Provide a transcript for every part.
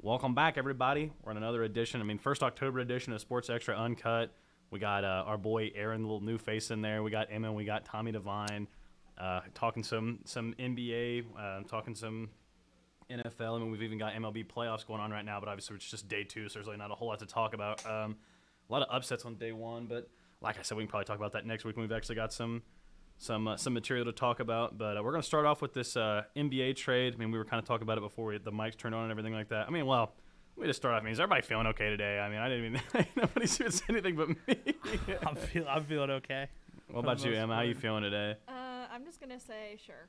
Welcome back, everybody. We're on another edition. First October edition of Sports Extra Uncut. We got our boy Aaron, the little new face in there. We got Emma. We got Tommy Devine, talking some NBA, talking some NFL. We've even got MLB playoffs going on right now, but obviously it's just day 2, so there's really not a whole lot to talk about. A lot of upsets on day 1, but like I said, we can probably talk about that next week when we've actually got some material to talk about. But we're going to start off with this NBA trade. We were kind of talking about it before the mics turned on and everything like that. Let me just start off. Is everybody feeling okay today? I didn't even nobody's doing anything but me. I'm feeling okay. What about you, Emma? How you feeling today? I'm just gonna say sure.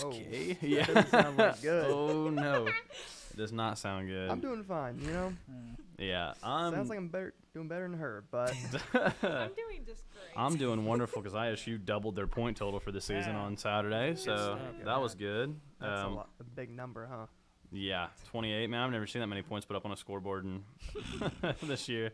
Okay. That Yeah. doesn't sound like good. Oh no, it does not sound good. I'm doing fine, Yeah. Sounds like I'm doing better than her, but I'm doing just great. I'm doing wonderful because ISU doubled their point total for the season on Saturday, so that was good. that's a big number, huh? Yeah, 28. Man, I've never seen that many points put up on a scoreboard this year.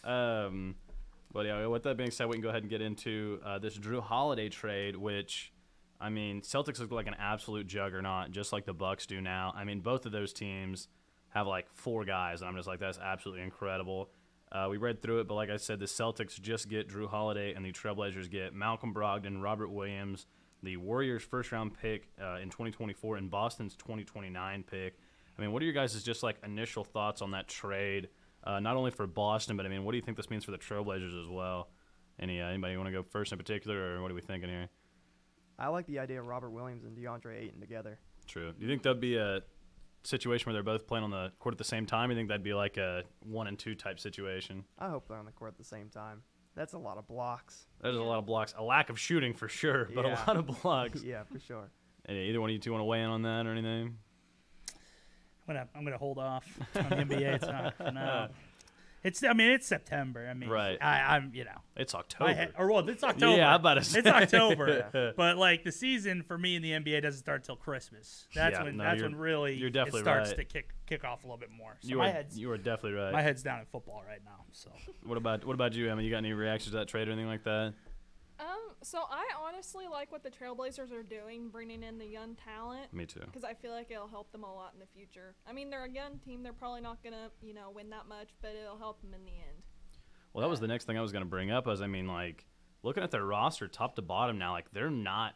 But yeah, with that being said, we can go ahead and get into this Drew Holiday trade, which, Celtics look like an absolute juggernaut, just like the Bucks do now. Both of those teams have like 4 guys, and I'm just like, that's absolutely incredible. We read through it, but like I said, the Celtics just get Drew Holiday, and the Trailblazers get Malcolm Brogdon, Robert Williams, the Warriors' first-round pick in 2024, and Boston's 2029 pick. What are your guys' just like initial thoughts on that trade? Not only for Boston, but what do you think this means for the Trailblazers as well? Anybody want to go first in particular, or what are we thinking here? I like the idea of Robert Williams and DeAndre Ayton together. True. Do you think that'd be a situation where they're both playing on the court at the same time? You think that'd be like a 1 and 2 type situation? I hope they're on the court at the same time. That's a lot of blocks. There's a lot of blocks. A lack of shooting for sure, but Yeah. a lot of blocks. Yeah, for sure. Either one of you two want to weigh in on that or anything? I'm gonna hold off on the NBA. No. It's September. Right. It's October. It's October. Yeah, I'm about to say. It's October. But like the season for me in the NBA doesn't start till Christmas. That's when really you're definitely it starts right. to kick off a little bit more. So you are definitely right. My head's down in football right now. So what about you, Emma? You got any reactions to that trade or anything like that? So I honestly like what the Trailblazers are doing, bringing in the young talent. Me too. Because I feel like it'll help them a lot in the future. They're a young team. They're probably not gonna, win that much, but it'll help them in the end. Well, that was the next thing I was going to bring up. Looking at their roster, top to bottom now, they're not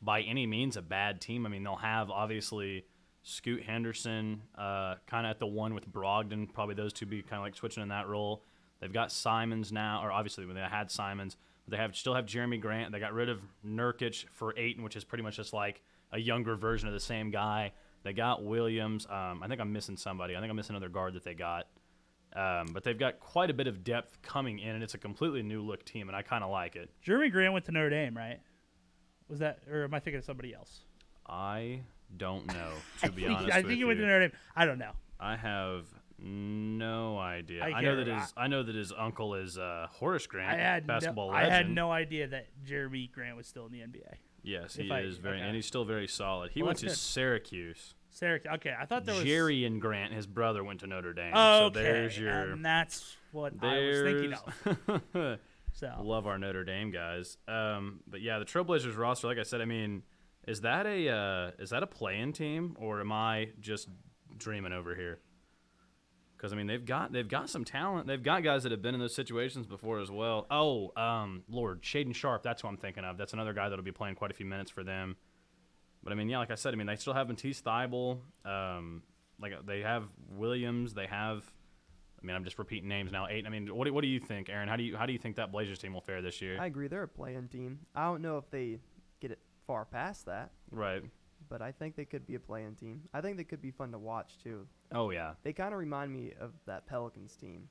by any means a bad team. They'll have obviously Scoot Henderson, kind of at the one with Brogdon. Probably those two be kind of like switching in that role. They've got Simons now, or obviously when they had Simons. They still have Jeremy Grant. They got rid of Nurkic for Ayton, which is pretty much just like a younger version of the same guy. They got Williams. I think I'm missing somebody. I think I'm missing another guard that they got. But they've got quite a bit of depth coming in, and it's a completely new look team, and I kind of like it. Jeremy Grant went to Notre Dame, right? Was that, or am I thinking of somebody else? I don't know, to be honest. I think he went to Notre Dame. I don't know. I have no idea. I know that his uncle is Horace Grant, basketball legend. I had no idea that Jeremy Grant was still in the NBA. Yes, he is and he's still very solid. He went to Syracuse. Okay, I thought there was Jerry and Grant. His brother went to Notre Dame. Oh, so there's your. And that's what I was thinking of. So love our Notre Dame guys. But yeah, the Trailblazers roster, like I said, is that a play-in team, or am I just dreaming over here? Because they've got some talent. They've got guys that have been in those situations before as well. Oh, Lord, Shaedon Sharpe. That's who I'm thinking of. That's another guy that'll be playing quite a few minutes for them. But like I said, they still have Matisse Thybulle. They have Williams. They have. I'm just repeating names now. Ayton. What do you think, Aaron? How do you think that Blazers team will fare this year? I agree. They're a play-in team. I don't know if they get it far past that. Right. But I think they could be a play-in team. I think they could be fun to watch too. Oh yeah. They kind of remind me of that Pelicans team,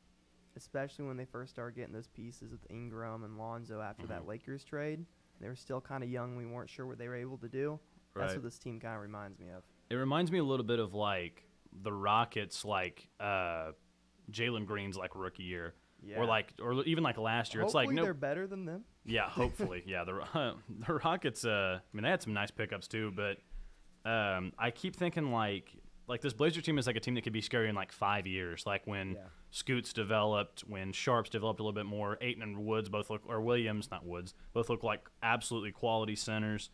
especially when they first started getting those pieces with Ingram and Lonzo after that Lakers trade. They were still kind of young. We weren't sure what they were able to do. Right. That's what this team kind of reminds me of. It reminds me a little bit of like the Rockets, like Jalen Green's like rookie year, Yeah. or even like last year. Hopefully it's like they're better than them. Yeah, hopefully. Yeah, the Rockets. They had some nice pickups too, but I keep thinking like this Blazer team is like a team that could be scary in like 5 years. Like when Scoots developed, when Sharps developed a little bit more. Ayton and Williams, not Woods, both look like absolutely quality centers.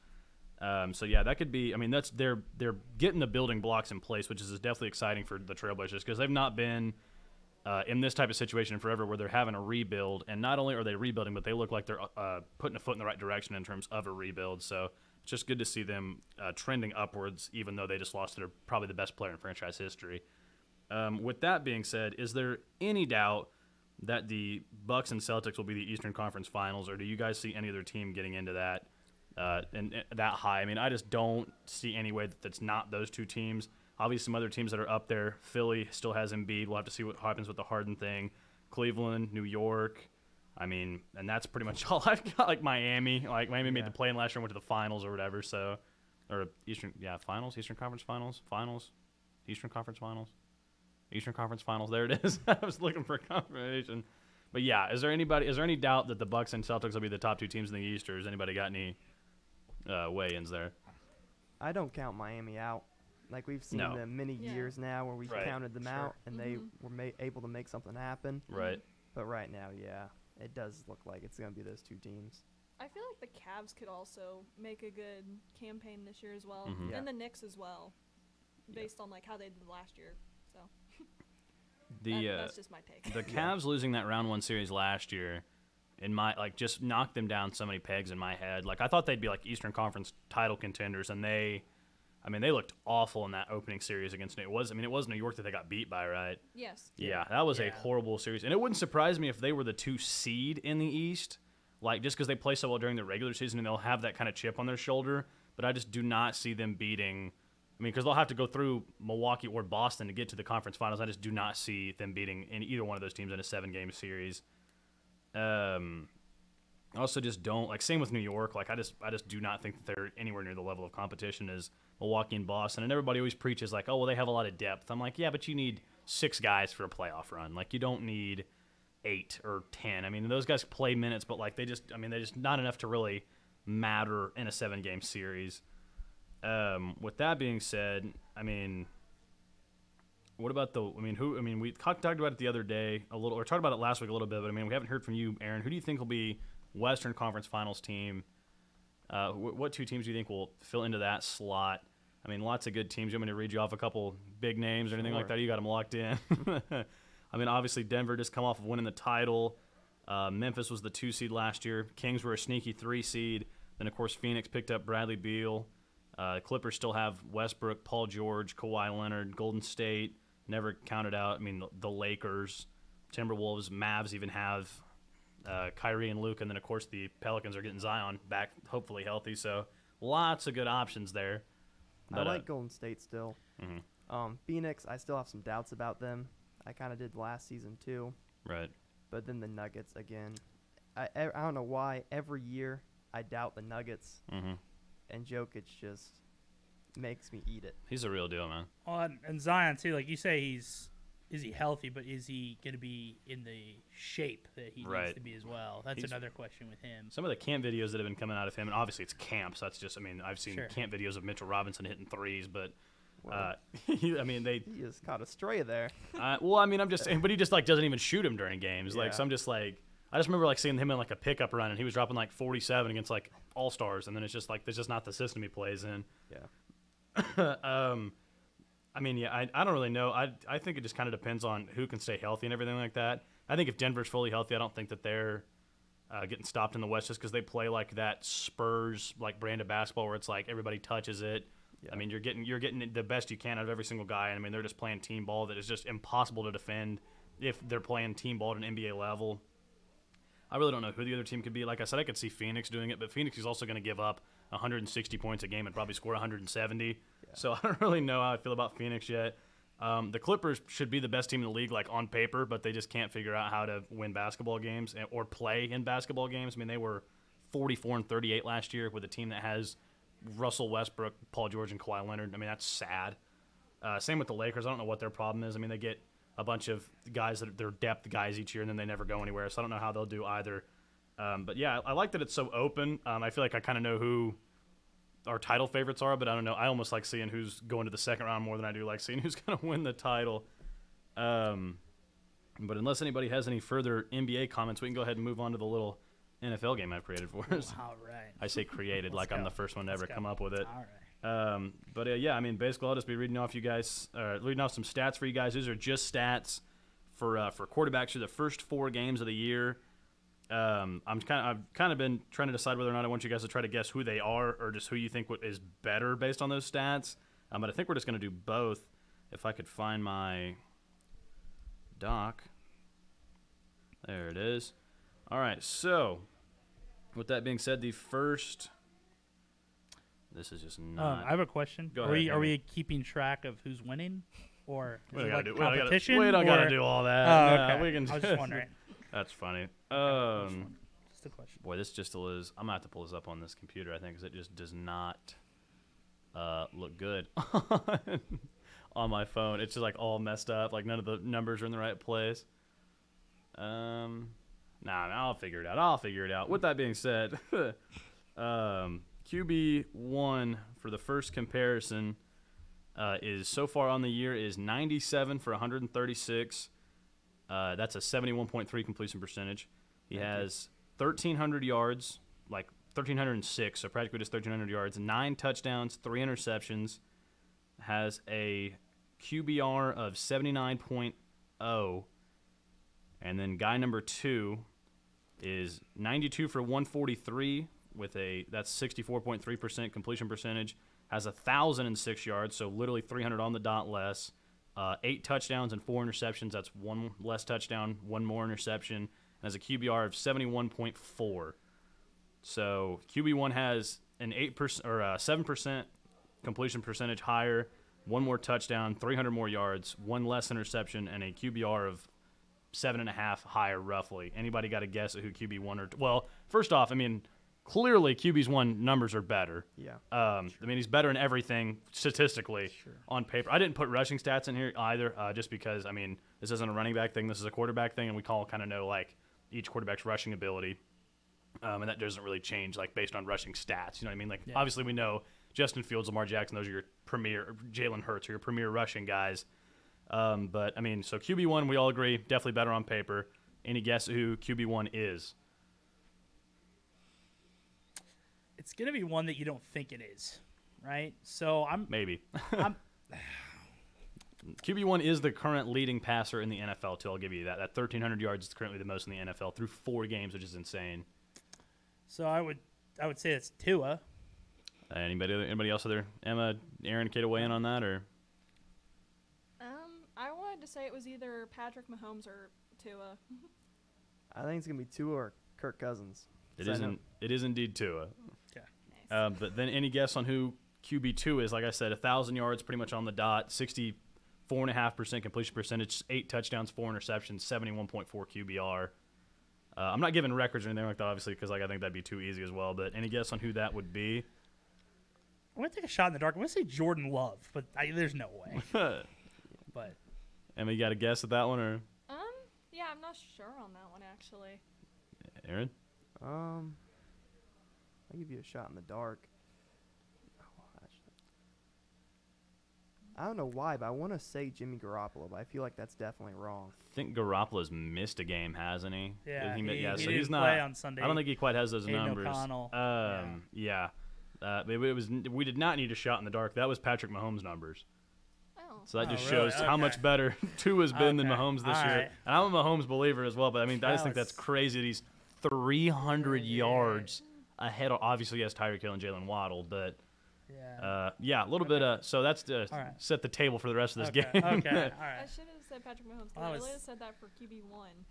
So yeah, that could be. I mean, they're getting the building blocks in place, which is definitely exciting for the Trailblazers because they've not been in this type of situation forever, where they're having a rebuild, and not only are they rebuilding, but they look like they're putting a foot in the right direction in terms of a rebuild. So it's just good to see them trending upwards, even though they just lost their probably the best player in franchise history. With that being said, is there any doubt that the Bucks and Celtics will be the Eastern Conference Finals, or do you guys see any other team getting into that and that high? I mean, I just don't see any way that's not those two teams. Obviously, some other teams that are up there. Philly still has Embiid. We'll have to see what happens with the Harden thing. Cleveland, New York. I mean, and that's pretty much all I've got. Like Miami. Like Miami made the play-in last year and went to the finals or whatever. So, or finals, Eastern Conference Finals, Eastern Conference Finals. Eastern Conference Finals. There it is. I was looking for a confirmation. But yeah, is there any doubt that the Bucks and Celtics will be the top two teams in the East, or has anybody got any weigh-ins there? I don't count Miami out. Like we've seen them many years now where we counted them out and they were able to make something happen. Right. But right now, it does look like it's going to be those two teams. I feel like the Cavs could also make a good campaign this year as well, and the Knicks as well, based on like how they did last year. So that's just my take. The Cavs losing that round one series last year, just knocked them down so many pegs in my head. Like I thought they'd be like Eastern Conference title contenders, and they looked awful in that opening series against New York. It was New York that they got beat by, right? Yes. Yeah, that was a horrible series. And it wouldn't surprise me if they were the 2 seed in the East, like just because they play so well during the regular season and they'll have that kind of chip on their shoulder. But I just do not see them beating – because they'll have to go through Milwaukee or Boston to get to the conference finals. I just do not see them beating either one of those teams in a 7-game series. I also just don't – like same with New York. Like I just do not think that they're anywhere near the level of competition as – Milwaukee and Boston, and everybody always preaches like, oh, well, they have a lot of depth. I'm like, yeah, but you need 6 guys for a playoff run. Like, you don't need 8 or 10. I mean, those guys play minutes, but like they're just not enough to really matter in a 7-game series. With that being said, what about we talked about it the other day a little, or talked about it last week a little bit, but we haven't heard from you, Aaron. Who do you think will be Western Conference Finals team? What 2 teams do you think will fill into that slot? Lots of good teams. You want me to read you off a couple big names or anything like that? You got them locked in. Obviously Denver just come off of winning the title. Memphis was the 2 seed last year. Kings were a sneaky 3 seed. Then, of course, Phoenix picked up Bradley Beal. Clippers still have Westbrook, Paul George, Kawhi Leonard. Golden State never counted out. The Lakers, Timberwolves, Mavs even have Kyrie and Luke, and then of course the Pelicans are getting Zion back, hopefully healthy. So lots of good options there. But, I like Golden State still. Phoenix, I still have some doubts about them. I kind of did last season too. Right. But then the Nuggets again. I don't know why every year I doubt the Nuggets, and Jokic just makes me eat it. He's a real deal, man. And Zion too, like you say, is he healthy, but is he going to be in the shape that he needs to be as well? That's another question with him. Some of the camp videos that have been coming out of him, and obviously it's camp, so that's just, I've seen camp videos of Mitchell Robinson hitting threes, but, he is caught a stray there. I'm just saying, but he just, doesn't even shoot him during games. So I'm just, I just remember, seeing him in, a pickup run, and he was dropping, 47 against, all-stars, and then it's just, that's just not the system he plays in. Yeah. I don't really know. I think it just kind of depends on who can stay healthy and everything like that. I think if Denver's fully healthy, I don't think that they're getting stopped in the West just because they play that Spurs brand of basketball where it's everybody touches it. Yeah. You're getting the best you can out of every single guy. And they're just playing team ball that is just impossible to defend if they're playing team ball at an NBA level. I really don't know who the other team could be. Like I said, I could see Phoenix doing it, but Phoenix is also going to give up 160 points a game and probably score 170. Yeah. So I don't really know how I feel about Phoenix yet. The Clippers should be the best team in the league, on paper, but they just can't figure out how to win basketball games or play in basketball games. They were 44-38 last year with a team that has Russell Westbrook, Paul George, and Kawhi Leonard. That's sad. Same with the Lakers. I don't know what their problem is. They get a bunch of guys that they're depth guys each year, and then they never go anywhere. So I don't know how they'll do either. But yeah, I like that it's so open. I feel like I kind of know who our title favorites are, but I don't know. I almost like seeing who's going to the second round more than I do like seeing who's going to win the title. But unless anybody has any further NBA comments, we can go ahead and move on to the little NFL game I've created for us. All right. I say created like go. I'm the first one to ever go. come up with it. All right. But yeah, I mean, basically, I'll just be reading off some stats for you guys. These are just stats for quarterbacks through the first 4 games of the year. I've kind of been trying to decide whether or not I want you guys to try to guess who they are or just who you think is better based on those stats. But I think we're just going to do both. If I could find my doc. There it is. All right, so with that being said, the first... This is just not... I have a question. Go Are ahead, we Amy. keeping track of who's winning? Or is We it don't like gotta competition? we don't got to or- do all that. Oh, No, okay. we can I was just wondering. That's funny. Just a question. Boy, this just still is... I'm going to have to pull this up on this computer, I think, because it just does not look good on my phone. It's just like all messed up. Like none of the numbers are in the right place. I'll figure it out. With that being said, QB1 for the first comparison is so far on the year is 97 for 136. That's a 71.3 completion percentage. He has 1,300 yards, like 1,306, so practically just 1,300 yards, 9 touchdowns, 3 interceptions, has a QBR of 79.0, and then guy number 2 is 92 for 143 that's 64.3% completion percentage, has 1,006 yards, so literally 300 on the dot less, 8 touchdowns and 4 interceptions. That's 1 less touchdown, 1 more interception, and has a QBR of 71.4. So QB1 has an 8% or 7% completion percentage higher, 1 more touchdown, 300 more yards, 1 less interception, and a QBR of 7.5 higher roughly. Anybody got a guess at who QB1 or well? First off, I mean, clearly QB's 1 numbers are better. Yeah. I mean, he's better in everything statistically on paper. I didn't put rushing stats in here either, just because I mean this isn't a running back thing. This is a quarterback thing, and we kind of know like each quarterback's rushing ability, and that doesn't really change like based on rushing stats. You know what I mean? Like obviously we know Justin Fields, Lamar Jackson, those are your premier. Jalen Hurts are your premier rushing guys. But I mean, so QB1 we all agree definitely better on paper. Any guess who QB1 is? It's going to be one that you don't think it is, right? So Maybe. I'm QB1 is the current leading passer in the NFL, too. I'll give you that. That 1,300 yards is currently the most in the NFL through 4 games, which is insane. So I would say it's Tua. Anybody else there? Emma, Aaron, care to weigh in on that? Or I wanted to say it was either Patrick Mahomes or Tua. I think it's going to be Tua or Kirk Cousins. It is indeed Tua. Okay. Nice. But then any guess on who QB2 is? Like I said, 1,000 yards pretty much on the dot, 64.5% completion percentage, 8 touchdowns, 4 interceptions, 71.4 QBR. I'm not giving records or anything like that, obviously, because like I think that'd be too easy as well. But any guess on who that would be? I'm going to take a shot in the dark. I'm going to say Jordan Love, but there's no way. But Emma, you got a guess at that one, or Yeah, I'm not sure on that one actually. Aaron? I'll give you a shot in the dark. I don't know why, but I want to say Jimmy Garoppolo, but I feel like that's definitely wrong. I think Garoppolo's missed a game, hasn't he? Yeah, Did he so didn't he's not. play on Sunday. I don't think he quite has those Aiden numbers. O'Connell. Yeah. We did not need a shot in the dark. That was Patrick Mahomes' numbers. Oh. So that just really? shows how Okay. much better Tua's been than Okay. Mahomes this All year. right. And I'm a Mahomes believer as well, but I mean, I just think Dallas. that's crazy that he's 300 yards ahead. Obviously, he has Tyreek Hill and Jalen Waddle, but Yeah. a little bit. So that's to All right. set the table for the rest of this Okay. game. Okay. All I right. should have said Patrick Mahomes. 'Cause I I was- really have said that for QB1.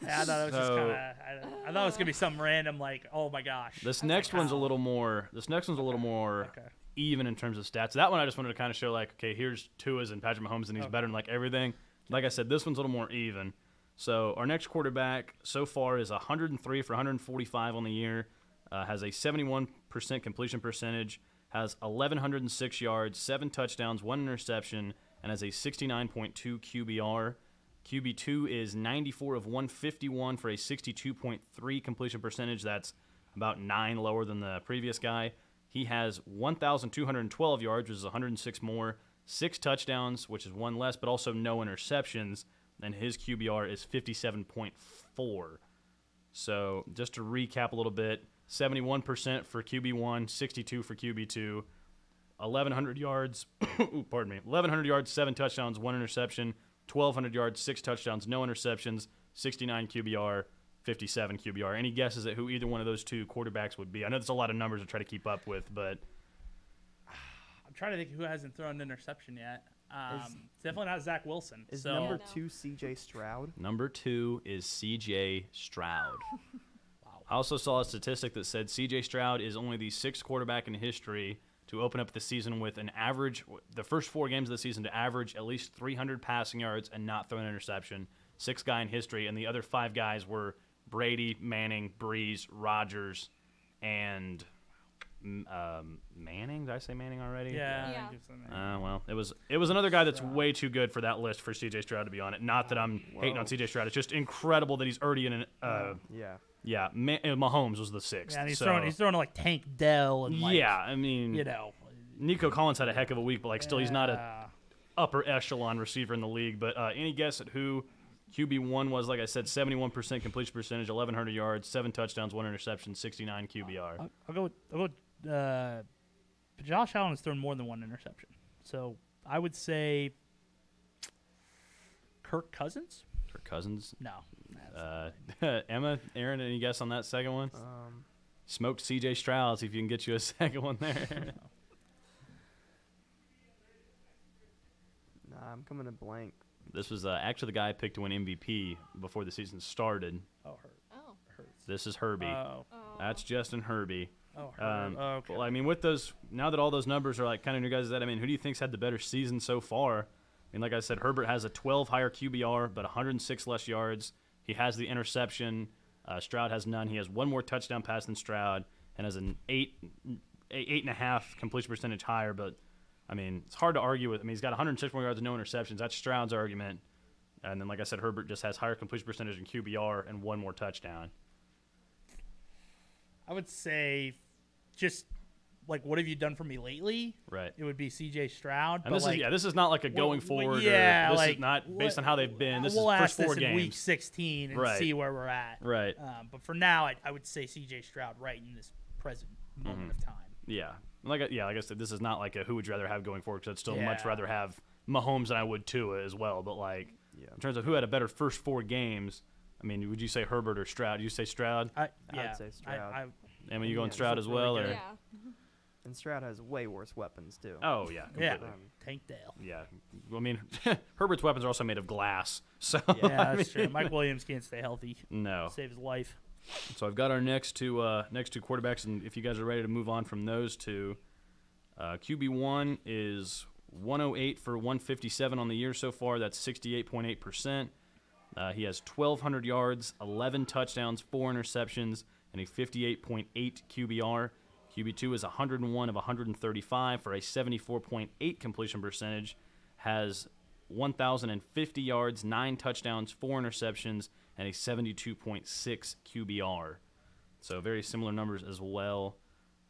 Yeah, I thought it was just So- kind of. I thought it was gonna be some random like, oh my gosh. This I was next like, one's a wow. little more. This next one's a little more Okay. even in terms of stats. That one I just wanted to kind of show like, okay, here's Tua's and Patrick Mahomes, and he's Okay. better in like everything. Like I said, this one's a little more even. So our next quarterback so far is 103 for 145 on the year, has a 71% completion percentage, has 1,106 yards, 7 touchdowns, 1 interception, and has a 69.2 QBR. QB2 is 94 of 151 for a 62.3 completion percentage. That's about 9 lower than the previous guy. He has 1,212 yards, which is 106 more, 6 touchdowns, which is 1 less, but also no interceptions, and his QBR is 57.4. So just to recap a little bit, 71% for QB1, 62 for QB2, 1,100 yards, pardon me, 1,100 yards, 7 touchdowns, 1 interception, 1,200 yards, 6 touchdowns, no interceptions, 69 QBR, 57 QBR. Any guesses at who either one of those two quarterbacks would be? I know there's a lot of numbers to try to keep up with, but I'm trying to think who hasn't thrown an interception yet. It's definitely not Zach Wilson. Is so. number 2 C.J. Stroud? Number 2 is C.J. Stroud. Wow. I also saw a statistic that said C.J. Stroud is only the 6th quarterback in history to open up the season with an average, the first 4 games of the season to average at least 300 passing yards and not throw an interception. 6th guy in history, and the other 5 guys were Brady, Manning, Breeze, Rodgers, and Manning. Did I say Manning already? Yeah. Yeah. I think it's Manning. Well, it was another guy that's way too good for that list for C.J. Stroud to be on it. Not that I'm hating on C.J. Stroud. It's just incredible that he's already in an. Yeah. Mahomes was the 6th. Yeah, and he's so, throwing to like Tank Dell and like, yeah, I mean, you know, Nico Collins had a heck of a week, but like still he's not a yeah. upper echelon receiver in the league. But any guess at who QB1 was? Like I said, 71% completion percentage, 1,100 yards, 7 touchdowns, 1 interception, 69 QBR. I'll go with Josh Allen has thrown more than 1 interception. So I would say Kirk Cousins? Kirk Cousins. No. Emma, Aaron, any guess on that second one? Smoked C.J. Stroud. See if you can get you a second one there. Nah, I'm coming to blank. This was actually the guy I picked to win MVP before the season started. Oh, Oh. This is Herbie. Oh. That's Justin Herbie. Oh, okay. Well, I mean, with those, now that all those numbers are like kind of new guys, I mean, who do you think's had the better season so far? I mean, like I said, Herbert has a 12 higher QBR, but 106 less yards. He has the interception. Stroud has none. He has 1 more touchdown pass than Stroud and has an 8.5 completion percentage higher. But I mean, it's hard to argue with. I mean, he's got 106 more yards and no interceptions. That's Stroud's argument. And then, like I said, Herbert just has higher completion percentage in QBR and 1 more touchdown. I would say just like what have you done for me lately? Right. It would be C.J. Stroud. And but this is not like a going forward. Yeah, or this like, is not based on how they've been. This we'll is ask first 4 this in games. week 16 and Right. see where we're at. Right. But for now, I would say C.J. Stroud right in this present moment of time. Yeah. Like I said, this is not like a who would you rather have going forward, because I'd still much Yeah. rather have Mahomes than I would Tua as well. But like in terms of who had a better first 4 games, I mean, would you say Herbert or Stroud? You say Stroud? Yeah, I'd say Stroud. Emma, you going Yeah, Stroud he's as looked really well? good. Or? Yeah. And Stroud has way worse weapons, too. Oh, yeah. Yeah, Completely. Tank Dale. Yeah. Well, I mean, Herbert's weapons are also made of glass. So Yeah, that's true. Mike Williams can't stay healthy. No. Save his life. So I've got our next two quarterbacks, and if you guys are ready to move on from those two, QB1 is 108 for 157 on the year so far. That's 68.8%. He has 1,200 yards, 11 touchdowns, 4 interceptions, and a 58.8 QBR. QB2 is 101 of 135 for a 74.8 completion percentage, has 1,050 yards, 9 touchdowns, 4 interceptions, and a 72.6 QBR. So very similar numbers as well.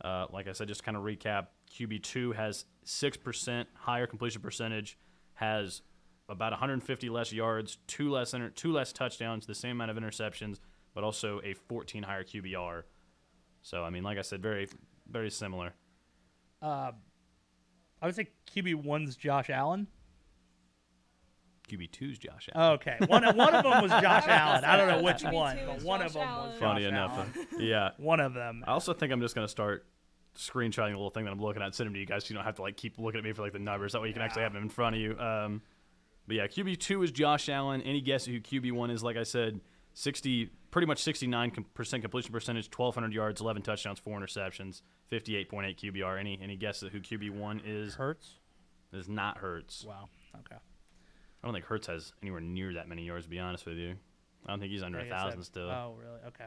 Like I said, just to kind of recap, QB2 has 6% higher completion percentage, has about 150 less yards, 2 less touchdowns, the same amount of interceptions, but also a 14 higher QBR. So, I mean, like I said, very, very similar. I would say QB1's Josh Allen. QB2's Josh Allen. Okay, one of them was Josh Allen. I don't know which QB2 one, is but one of Josh them Allen. was Funny Josh enough. Allen. Yeah. One of them. I also think I'm just going to start screenshotting a little thing that I'm looking at, sending to you guys so you don't have to like keep looking at me for like the numbers. That way you can actually have them in front of you. But yeah, QB2 is Josh Allen. Any guess who QB1 is? Like I said, pretty much 69% completion percentage, 1,200 yards, 11 touchdowns, 4 interceptions, 58.8 QBR. Any guess at who QB1 is? Hurts. It is not Hurts. Wow. Okay. I don't think Hurts has anywhere near that many yards, to be honest with you. I don't think he's under I guess 1,000 still. Oh, really? Okay.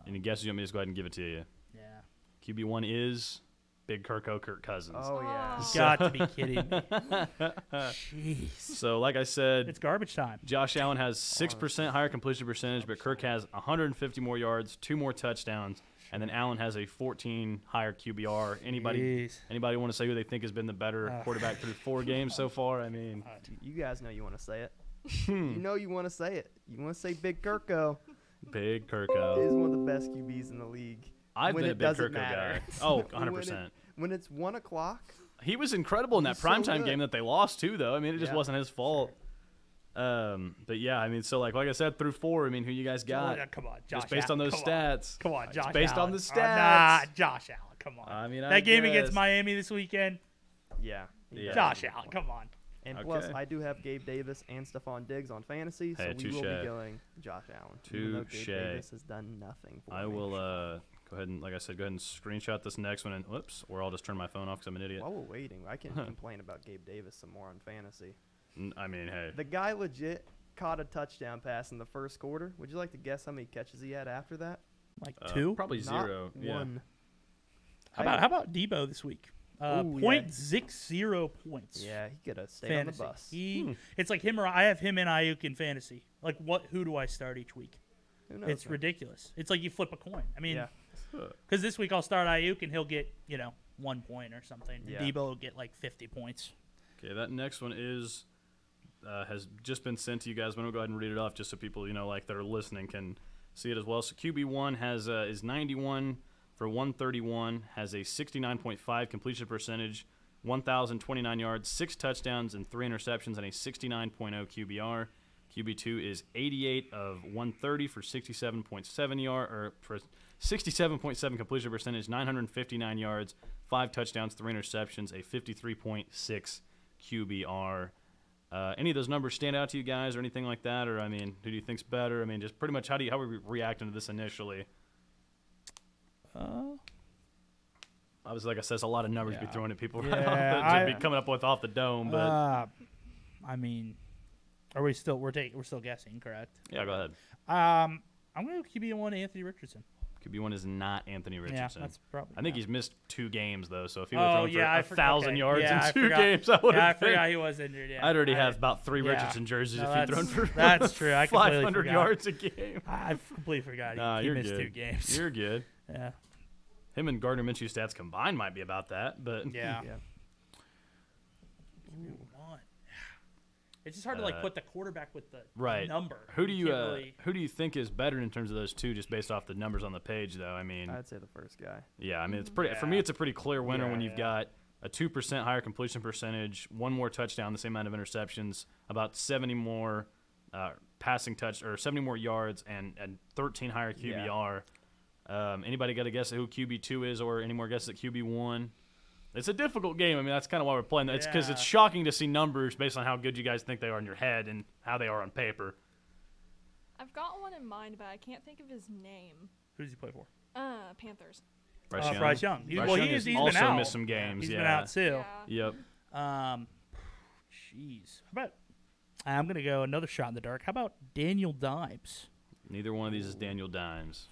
Any guesses? You want me to just go ahead and give it to you? Yeah. QB1 is Big Kirk Cousins. Oh, yeah. Oh. Got to be kidding me. Jeez. So, like I said, It's garbage time. Josh Allen has 6% higher completion percentage, but Kirk has 150 more yards, 2 more touchdowns, and then Allen has a 14 higher QBR. Anybody Jeez. want to say who they think has been the better quarterback through 4 games so far? I mean, You guys know you want to say it. You know you want to say it. You want to say Big Kirko. Big Kirko. He's one of the best QBs in the league. I've when been a it big doesn't Kirko matter. guy. Oh, 100%. When it's 1 o'clock. He was incredible in that He's so primetime good. game that they lost, too, though. I mean, it just wasn't his fault. But, yeah, I mean, so, like I said, through 4, I mean, who you guys got? Come on, Josh. Just based on those stats. Come on, Josh. It's based Allen. on the stats. Nah, Josh Allen. Come on. I mean, that I game guess. against Miami this weekend. Yeah. Yeah. Josh Allen. Come on. And Okay. plus, I do have Gabe Davis and Stephon Diggs on fantasy, so Hey, we will touche. be going Josh Allen. Even though Gabe Touche. Davis has done nothing for I me. will go ahead and, like I said, go ahead and screenshot this next one. And whoops, or I'll just turn my phone off because I'm an idiot. While we're waiting, I can complain about Gabe Davis some more on fantasy. I mean, hey. The guy legit caught a touchdown pass in the first quarter. Would you like to guess how many catches he had after that? Like 2? Probably Not 0. Yeah. 1. How about Debo this week? Ooh, 0.60 points. Yeah, he could have stayed on the Fantasy. bus. It's like him or I have him and Ayuk in fantasy. Like, who do I start each week? Who knows? It's man? ridiculous. It's like you flip a coin. I mean, Yeah. because this week I'll start Ayuk and he'll get 1 point or something. Yeah. Debo will get like 50 points. Okay, that next one is has just been sent to you guys. I'm gonna go ahead and read it off just so people like that are listening can see it as well. So QB1 has is 91 for 131, has a 69.5 completion percentage, 1,029 yards, 6 touchdowns, and 3 interceptions, and a 69.0 QBR. QB2 is 88 of 130 for 67.7 completion percentage, 959 yards, 5 touchdowns, 3 interceptions, a 53.6 QBR. Any of those numbers stand out to you guys or anything like that? Or, I mean, who do you think's better? I mean, just pretty much how are we reacting to this initially? Obviously, like I said, it's a lot of numbers to be thrown at people right off to be coming up with off the dome. But I mean, are we still we're still guessing, correct? yeah, go ahead. I'm gonna go QB1 Anthony Richardson. QB1 is not Anthony Richardson. Yeah, that's probably. I think he's missed 2 games though. So if he would thrown I for 1,000 yards in I 2 forgot. games, I would have. Yeah, I forgot he was injured. Yeah, I'd already have about 3 Richardson jerseys if he'd thrown for that's true. I completely 500 forgot. yards a game. I completely forgot. He you're missed good. 2 games. You're good. Yeah. Him and Gardner Minshew stats combined might be about that, but Yeah. Yeah. QB1. It's just hard to put the quarterback with the right number. Who do you can't really- who do you think is better in terms of those two, just based off the numbers on the page? Though I mean, I'd say the first guy. yeah, I mean it's pretty for me. It's a pretty clear winner when you've got a 2% higher completion percentage, 1 more touchdown, the same amount of interceptions, about 70 more passing touch or 70 more yards, and 13 higher QBR. Anybody got a guess at who QB2 is, or any more guesses at QB1? It's a difficult game. I mean, that's kind of why we're playing. It's because it's shocking to see numbers based on how good you guys think they are in your head and how they are on paper. I've got one in mind, but I can't think of his name. Who does he play for? Panthers. Bryce Young. Bryce Young. Bryce Young He's been also out. missed some games. He's been out too. Yeah. Yep. Jeez. How about? I'm gonna go another shot in the dark. How about Daniel Dimes? Neither one of these is Daniel Dimes.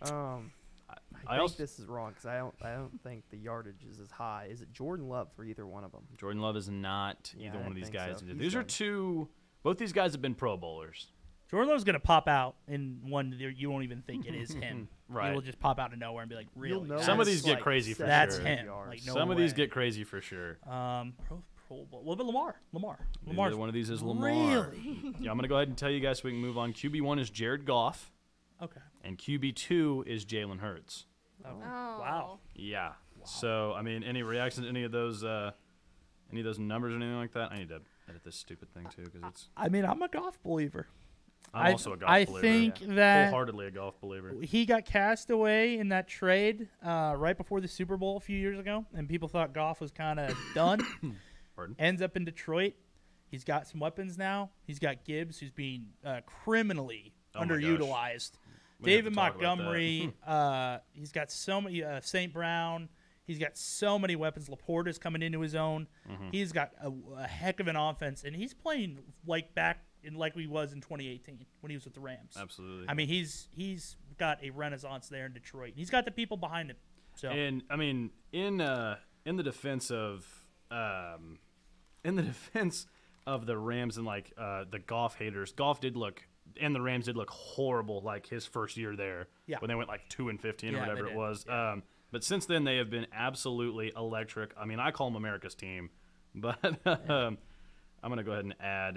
I think this is wrong because I don't think the yardage is as high. Is it Jordan Love for either one of them? Jordan Love is not Yeah, either I one of these think guys. so. These are two. Both these guys have been Pro Bowlers. Jordan Love's gonna pop out in one that you won't even think it is him. Right. He will just pop out of nowhere and be like, really? You'll know Some of it's these get like crazy for 7 That's sure. him. yards. Like, no Some of these way. get crazy for sure. Pro Bowl. What about Lamar? Neither one of these is Lamar. Really? Yeah, I'm gonna go ahead and tell you guys so we can move on. QB1 is Jared Goff, Okay. and QB2 is Jalen Hurts. Oh. Oh. Wow. Yeah. So I mean, any reactions to any of those numbers or anything like that? I need to edit this stupid thing too because it's. I mean, I'm a golf believer. I'm also a golf I believer. think that Wholeheartedly a golf believer. he got cast away in that trade right before the Super Bowl a few years ago, and people thought Goff was kind of done. Pardon? Ends up in Detroit. He's got some weapons now. He's got Gibbs, who's being criminally Oh my gosh. underutilized. We have to David talk about Montgomery. He's got so many. St. Brown. He's got so many weapons. Laporta's coming into his own. Mm-hmm. He's got a heck of an offense, and he's playing like he was in 2018 when he was with the Rams. Absolutely. I mean, he's got a renaissance there in Detroit. He's got the people behind him. So And I mean, in the defense of the Rams and like the Goff haters, Goff did look, and the Rams did look horrible like his first year there. Yeah. When they went like 2-15 or Yeah, whatever they it did. was. But since then they have been absolutely electric. I mean, I call them America's team, but I'm gonna go ahead and add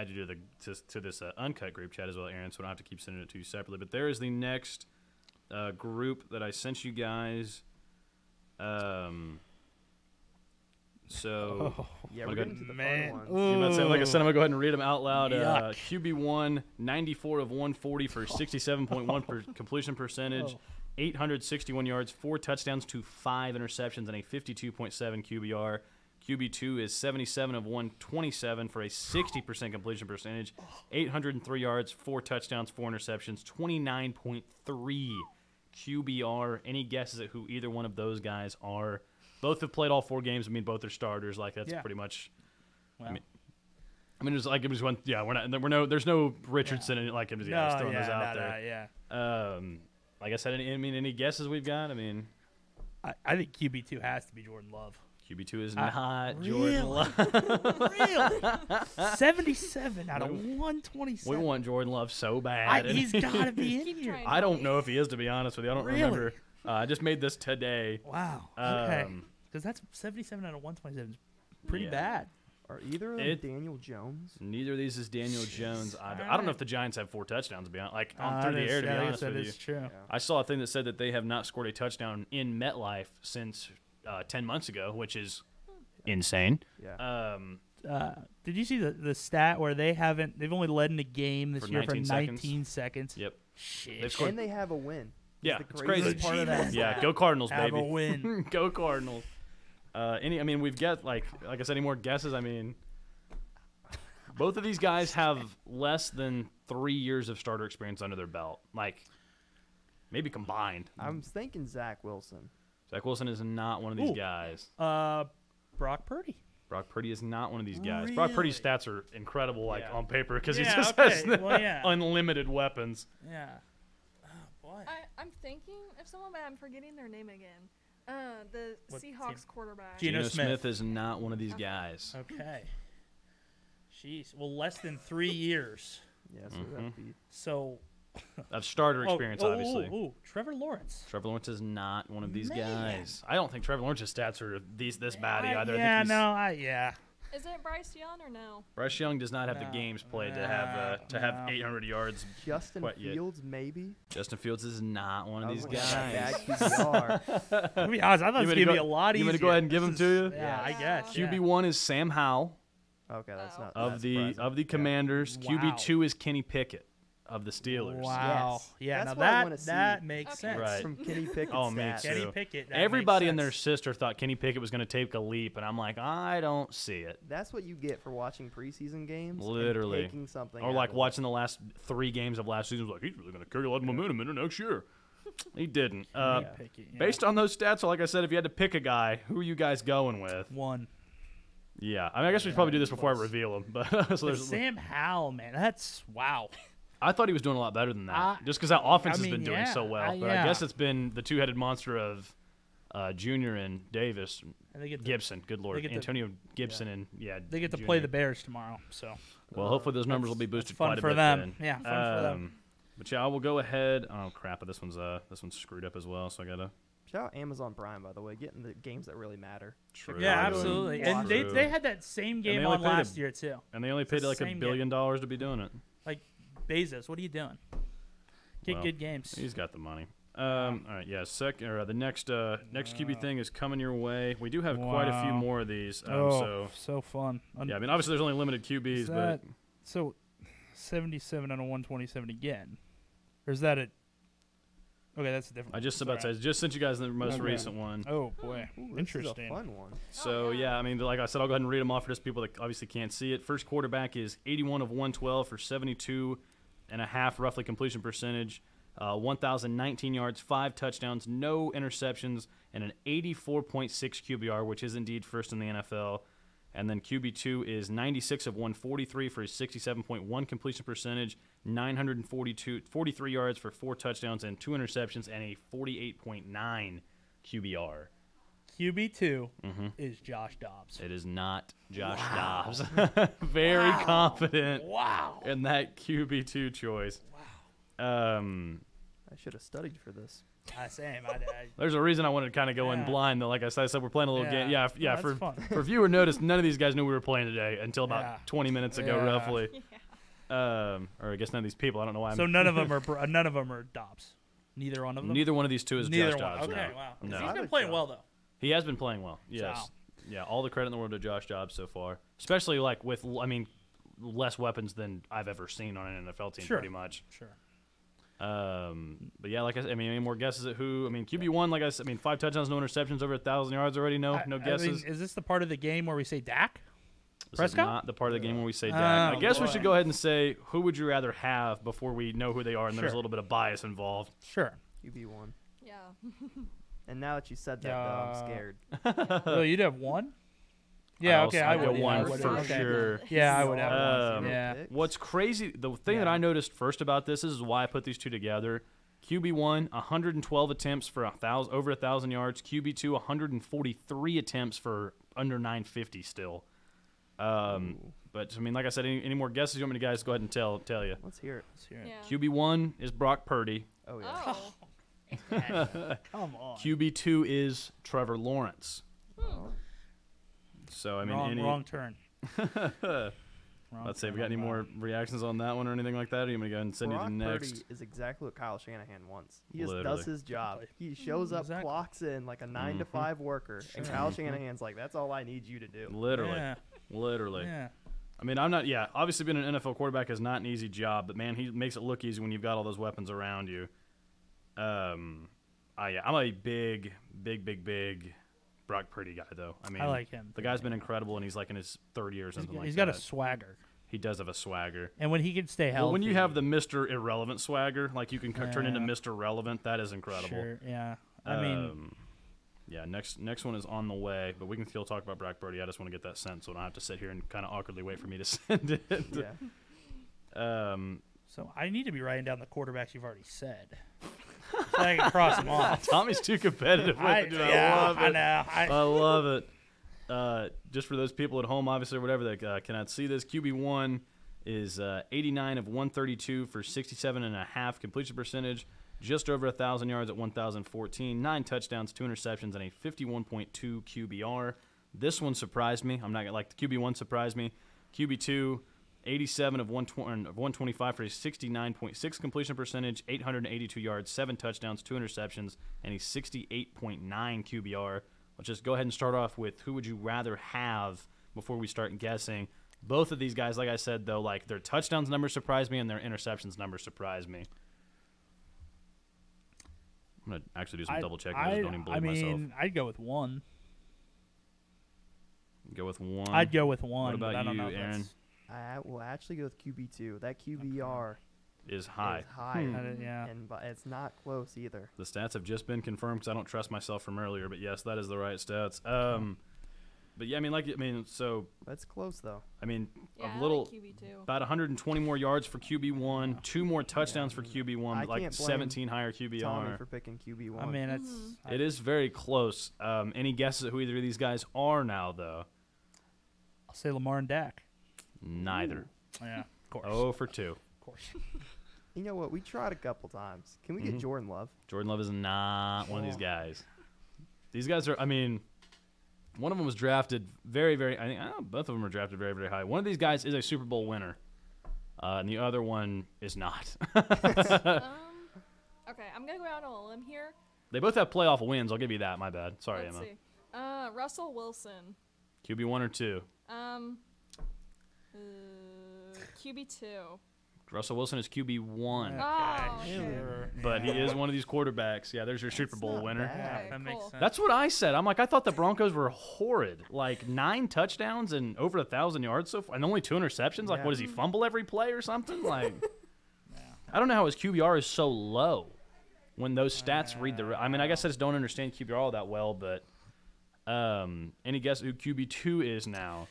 you to this Uncut group chat as well, Aaron. So I don't have to keep sending it to you separately. But there is the next group that I sent you guys. So yeah, we're getting to the fun ones. like I said, I'm gonna go ahead and read them out loud. Yuck. QB1, 94 of 140 for 67.1 completion percentage, 861 yards, 4 touchdowns to 5 interceptions, and a 52.7 QBR. QB2 is 77 of 127 for a 60% completion percentage, 803 yards, 4 touchdowns, 4 interceptions, 29.3 QBR. Any guesses at who either one of those guys are? Both have played all 4 games. I mean, both are starters. Like that's pretty much. Well. I mean, it was one. Yeah, there's no Richardson in it. Like just throwing those out there. Like I said, any guesses we've got? I mean, I think QB2 has to be Jordan Love. QB2 is not really? Jordan Love. Really? 77 out of 127. We want Jordan Love so bad. He's got to be in here. I don't know if he is, to be honest with you. I don't remember. I just made this today. Wow. Okay. Because that's 77 out of 127 is pretty bad. Are either of them Daniel Jones? Neither of these is Daniel Jones either. I don't know if the Giants have 4 touchdowns, to be honest. Through the air, to be honest with you. True. Yeah. I saw a thing that said that they have not scored a touchdown in MetLife since 10 months ago, which is insane. Yeah. Did you see the stat where they've only led in a game this year for 19 seconds? Yep. Shit. And they have a win. Yeah, it's crazy. Part of that. Yeah, go Cardinals, baby. Have a win. Go Cardinals. We've got like I said, any more guesses? I mean, both of these guys have less than 3 years of starter experience under their belt. Like, maybe combined. I'm thinking Zach Wilson. Zach Wilson is not one of these guys. Brock Purdy. Brock Purdy is not one of these guys. Really? Brock Purdy's stats are incredible, on paper, because he just has unlimited weapons. Yeah. Oh boy. I'm thinking of someone, but I'm forgetting their name again. The Seahawks quarterback. Geno Smith is not one of these guys. Okay. Jeez. Well, less than 3 years. Yeah, so that'd be... So... Of starter experience, obviously. Trevor Lawrence. Trevor Lawrence is not one of these guys. I don't think Trevor Lawrence's stats are this bad either. Is it Bryce Young or no? Bryce Young does not have the games played to have 800 yards. Justin Fields, maybe. Justin Fields is not one of these guys. To be honest, I thought it was going to be a lot easier. You want me to go ahead and give them to you? Yeah, I guess. QB1 is Sam Howell. Okay, that's not of the Commanders. Wow. QB2 is Kenny Pickett of the Steelers. Wow. Yes. Yeah, That's now that makes sense. Right. From Kenny Pickett. Oh, me stats. too. Kenny Pickett. Everybody and their sister thought Kenny Pickett was going to take a leap, and I'm like, I don't see it. That's what you get for watching preseason games. Literally. And taking something or like watching the last 3 games of last season. Like, he's really going to carry a lot of momentum into next year. He didn't. Based on those stats, like I said, if you had to pick a guy, who are you guys going with? One. Yeah. I mean, I guess we should probably do this before I reveal him. But Sam Howell, man, that's wow. I thought he was doing a lot better than that, just because that offense has been doing so well. But I guess it's been the two-headed monster of Junior and Davis. Gibson, good Lord. Antonio Gibson and, They get to Junior. play the Bears tomorrow. So. Well, hopefully those numbers will be boosted fun quite a for bit them. then. Yeah, fun for them. But yeah, I will go ahead. Oh, crap. This one's screwed up as well, so I got to. Shout out Amazon Prime, by the way, getting the games that really matter. True. Yeah, absolutely. And they had that same game on last year, too. And they only paid like $1 billion to be doing it. Like, Bezos, what are you doing? Get good games. He's got the money. All right, yeah. The next QB thing is coming your way. We do have quite a few more of these. So fun. Yeah, I mean, obviously there's only limited QBs, but so 77 out of 127 again, or is that it? Okay, that's a different. I just about to say, just sent you guys the most recent one. Oh boy, interesting. This is a fun one. So yeah, I mean, like I said, I'll go ahead and read them off for just people that obviously can't see it. First quarterback is 81 of 112 for 72.5 roughly completion percentage, 1,019 yards, 5 touchdowns, no interceptions, and an 84.6 QBR, which is indeed first in the NFL. And then QB2 is 96 of 143 for a 67.1 completion percentage, 943 yards for 4 touchdowns and 2 interceptions, and a 48.9 QBR. QB2 is Josh Dobbs. It is not Josh Dobbs. Very confident in that QB2 choice. Wow. I should have studied for this. Same. There's a reason I wanted to kind of go in blind, though. Like I said, we're playing a little game. Yeah. That's For fun. for viewer notice, none of these guys knew we were playing today until about 20 minutes ago, roughly. Or I guess none of these people. I don't know why. So none of them are Dobbs. Neither one of them. Neither one of these two is Neither Josh one. Dobbs. Okay, No. wow. No. He's been playing well though. He has been playing well. Yes. So. Yeah. All the credit in the world to Josh Dobbs so far, especially like with less weapons than I've ever seen on an NFL team, pretty much. Sure. But yeah, like I said, any more guesses at who? QB1, like I said, 5 touchdowns, no interceptions, over 1,000 yards already. No guesses. Is this the part of the game where we say Dak? This Prescott? is not the part of the game where we say Dak. I guess we should go ahead and say who would you rather have before we know who they are, and there's a little bit of bias involved. Sure. QB1. Yeah. And now that you said that, though, I'm scared. Well, you'd have one. Yeah. Okay. I would would one have. for Okay. sure. Yeah, I would have one. Zero Yeah. picks. What's crazy, the thing that I noticed first about this is why I put these two together. QB1, 112 attempts for over 1,000 yards. QB2, 143 attempts for under 950 still. But like I said, any more guesses you want me to guys go ahead and tell you? Let's hear it. Yeah. QB1 is Brock Purdy. Oh, yeah. Oh. Come on. QB2 is Trevor Lawrence. So wrong turn. Let's see, we got any more reactions on that one or anything like that? Or you want me to go ahead and send you Brock to next? Purdy is exactly what Kyle Shanahan wants. He just Literally. does his job. He shows up, Exactly. clocks in like a 9 to 5 worker, and Kyle Shanahan's like, "That's all I need you to do." Literally. Yeah. Literally. Yeah. I'm not. Yeah, obviously being an NFL quarterback is not an easy job, but man, he makes it look easy when you've got all those weapons around you. I'm a big Brock Purdy guy, though. I like him. The guy's been incredible, and he's like in his third year or something like that. He's got a swagger. He does have a swagger. And when he can stay healthy. Well, when you have the Mr. Irrelevant swagger, like you can turn into Mr. Relevant, that is incredible. Sure, yeah. Yeah, next one is on the way, but we can still talk about Brock Purdy. I just want to get that sent, so I don't have to sit here and kind of awkwardly wait for me to send it. Yeah. So I need to be writing down the quarterbacks you've already said. So I can cross them off. Tommy's too competitive with it, dude. I love it. I know. I love it. Just for those people at home, obviously, or whatever, that cannot see this, QB1 is 89 of 132 for 67.5 completion percentage, just over 1,000 yards at 1,014, 9 touchdowns, 2 interceptions, and a 51.2 QBR. This one surprised me. I'm not gonna the QB1 surprised me. QB2, 87 of 125 for a 69.6 completion percentage, 882 yards, 7 touchdowns, 2 interceptions, and a 68.9 QBR. Let's just go ahead and start off with who would you rather have before we start guessing. Both of these guys, like I said, though, their touchdowns numbers surprise me and their interceptions numbers surprise me. I'm going to actually do some double checking. I just don't even believe myself. I'd go with one. Go with one? I'd go with one. What about I don't you, know if Aaron? I will actually go with QB2. That QBR Is high. is high. Yeah. But it's not close either. The stats have just been confirmed because I don't trust myself from earlier, but yes, that is the right stats. But yeah, so That's close though. Yeah, a I little, like QB2. about 120 more yards for QB1, 2 more touchdowns for QB1, I but can't blame 17 higher Tommy QBR. for picking QB1. I mean, it's. It is very close. Any guesses at who either of these guys are now, though? I'll say Lamar and Dak. Neither. Yeah, of course. Oh for 2. Of course. You know what? We tried a couple times. Can we get Jordan Love? Jordan Love is not one of these guys. These guys are, one of them was drafted very, very, both of them were drafted very, very high. One of these guys is a Super Bowl winner, and the other one is not. Okay, I'm gonna go out on a limb here. They both have playoff wins. I'll give you that. My bad. Sorry, Let's Emma. see. Russell Wilson. QB1 or 2? QB2. Russell Wilson is QB1, Oh, okay. but he is one of these quarterbacks. Yeah, there's your Super Bowl not winner. bad. Okay, That makes cool. sense. That's what I said. I'm like, I thought the Broncos were horrid. 9 touchdowns and over 1,000 yards so far, and only 2 interceptions. What does he fumble every play or something? I don't know how his QBR is so low when those stats read the. I guess I just don't understand QBR all that well. But any guess who QB2 is now?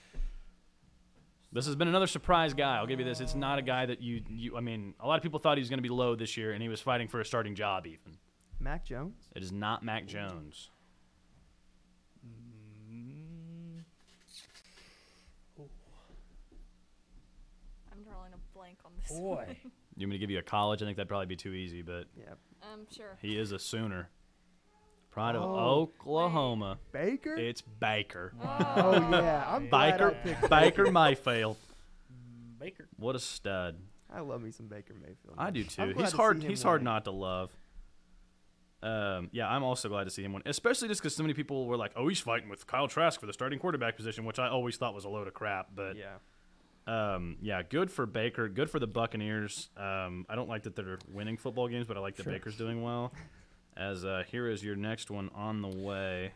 This has been another surprise guy. I'll give you this. It's not a guy that you. A lot of people thought he was going to be low this year, and he was fighting for a starting job even. Mac Jones? It is not Mac Jones. I'm drawing a blank on this Boy. one. You want me to give you a college? I think that'd probably be too easy, but Yeah. Sure. he is a Sooner. Pride of Oh. Oklahoma. Baker? It's Baker. Oh, yeah. I'm glad I picked Baker Mayfield. Baker. What a stud. I love me some Baker Mayfield. I do I'm too. glad He's to hard. see him He's hard win. not to love. Yeah, I'm also glad to see him win, especially just because so many people were like, "Oh, he's fighting with Kyle Trask for the starting quarterback position," which I always thought was a load of crap. But Yeah. good for Baker. Good for the Buccaneers. I don't like that they're winning football games, but I like that Baker's doing well. As here is your next one on the way.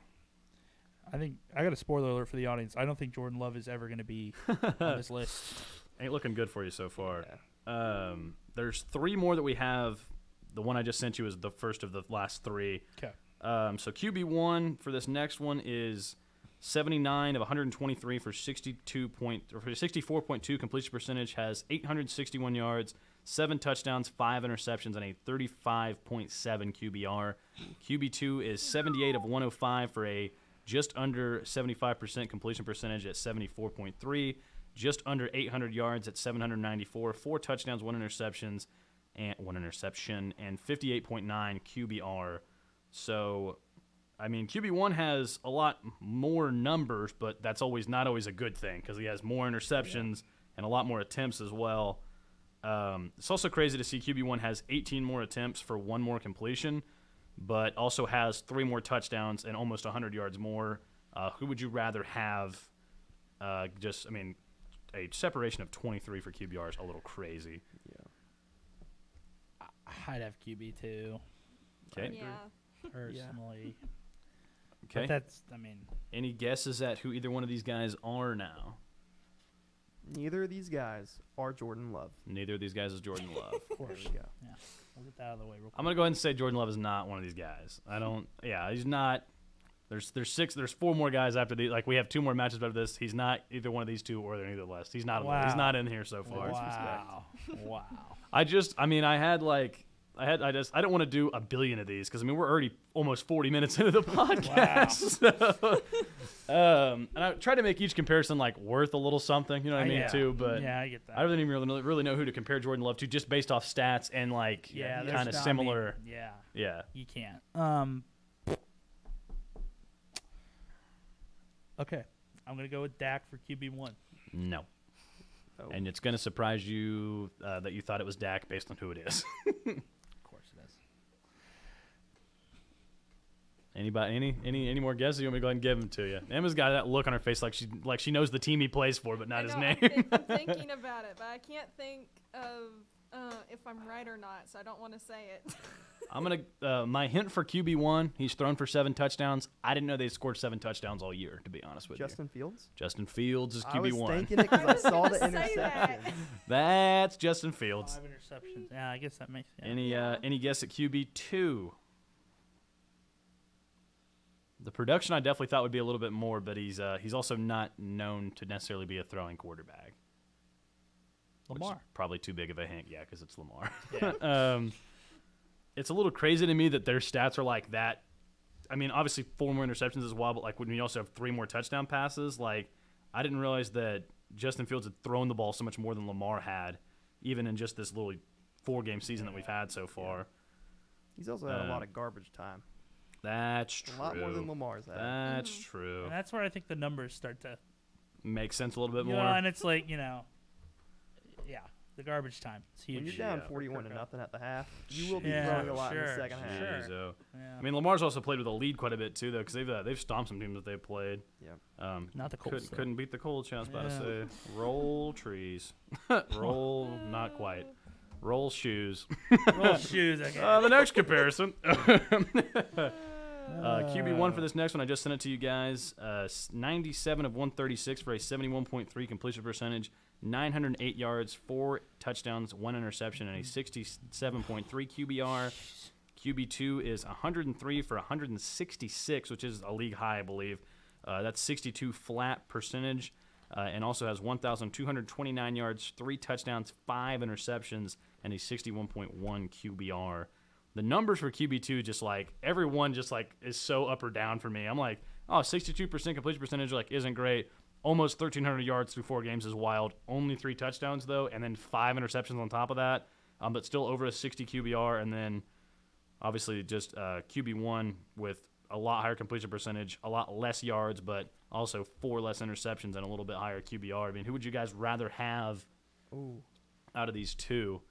I think I got a spoiler alert for the audience. I don't think Jordan Love is ever going to be on this list. Ain't looking good for you so far. Yeah. There's 3 more that we have. The one I just sent you is the first of the last 3. Okay. So QB1 for this next one is 79 of 123 for 64.2 completion percentage, has 861 yards, 7 touchdowns, 5 interceptions, and a 35.7 QBR. QB2 is 78 of 105 for a just under 75% completion percentage at 74.3, just under 800 yards at 794, 4 touchdowns, 1 interception, and 58.9 QBR. So, I mean, QB1 has a lot more numbers, but that's not always a good thing because he has more interceptions and a lot more attempts as well. It's also crazy to see QB1 has 18 more attempts for 1 more completion, but also has 3 more touchdowns and almost 100 yards more. Who would you rather have? A separation of 23 for QBR is a little crazy. Yeah. I'd have QB2 Okay. Yeah. personally. Okay. But that's, I mean, Any guesses at who either one of these guys are now? Neither of these guys are Jordan Love. Neither of these guys is Jordan Love. of course. There we go. Yeah. We'll get that out of the way real quick. I'm gonna go ahead and say Jordan Love is not one of these guys. He's not. There's 4 more guys after the. Like we have 2 more matches after this. He's not either one of these 2 or they're neither list. He's not. Wow. He's not in here so far. Wow. Wow. I don't want to do a billion of these because we're already almost 40 minutes into the podcast. So, and I try to make each comparison like worth a little something, you know what I mean, too. But yeah, I get that. I don't even really know who to compare Jordan Love to just based off stats and like kind of similar. Yeah. You can't. Okay, I'm gonna go with Dak for QB1. No. Oh. And it's going to surprise you that you thought it was Dak based on who it is. Of course it is. Anybody? Any more guesses? You want me to go ahead and give them to you? Emma's got that look on her face like she knows the team he plays for, but not his name. I'm thinking about it, but I can't think of if I'm right or not, so I don't want to say it. I'm gonna my hint for QB1. He's thrown for 7 touchdowns. I didn't know they scored 7 touchdowns all year. To be honest with Justin Fields? Justin Fields is QB1. I was thinking it because I saw the Say interception. that. That's Justin Fields. 5 interceptions. Yeah, I guess that makes sense. Any guess at QB2? The production I definitely thought would be a little bit more, but he's also not known to necessarily be a throwing quarterback. Lamar. Which is probably too big of a hint, because it's Lamar. Yeah. It's a little crazy to me that their stats are like that. I mean, obviously 4 more interceptions as well, but like when you also have 3 more touchdown passes, like I didn't realize that Justin Fields had thrown the ball so much more than Lamar had, even in just this little 4-game season that we've had so far. He's also had a lot of garbage time. That's true. A lot more than Lamar's had. That's true. And that's where I think the numbers start to Makes sense a little bit more. Yeah, and it's like, the garbage time. It's huge. When you're down 41 to nothing at the half, you will be Yeah, throwing a lot in the sure, second half. sure. So, Yeah. I mean, Lamar's also played with a lead quite a bit too, though, because they've stomped some teams that they've played. Yeah. Not the Colts. though. Couldn't beat the Colts. I was about to Yeah. say, roll trees, roll not quite, roll shoes. Roll shoes. Okay. The next comparison. QB1 for this next one. I just sent it to you guys. 97 of 136 for a 71.3 completion percentage, 908 yards, 4 touchdowns, 1 interception, and a 67.3 QBR. QB2 is 103 for 166, which is a league high, I believe. That's 62 flat percentage, and also has 1,229 yards, 3 touchdowns, 5 interceptions, and a 61.1 QBR. The numbers for QB2, just like everyone, just like is so up or down for me. I'm like, 62% completion percentage, like isn't great. almost 1,300 yards through 4 games is wild. Only 3 touchdowns, though, and then 5 interceptions on top of that, but still over a 60 QBR. And then, obviously, just QB1 with a lot higher completion percentage, a lot less yards, but also 4 less interceptions and a little bit higher QBR. I mean, who would you guys rather have out of these two?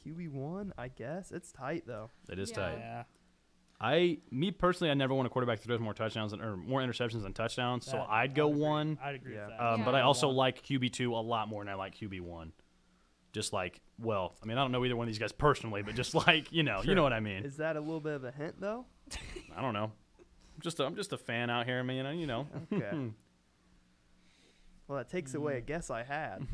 QB1, I guess. It's tight, though. It is tight. Yeah. Me personally, I never want a quarterback that throws more touchdowns or more interceptions than touchdowns, so I'd go 1. I'd agree with that. But I also like QB2 a lot more than I like QB1. Just like, well, I mean, I don't know either one of these guys personally, but just like, you know what I mean. Is that a little bit of a hint, though? I don't know. I'm just a fan out here, man. You know. Okay. Well, that takes away a guess I had.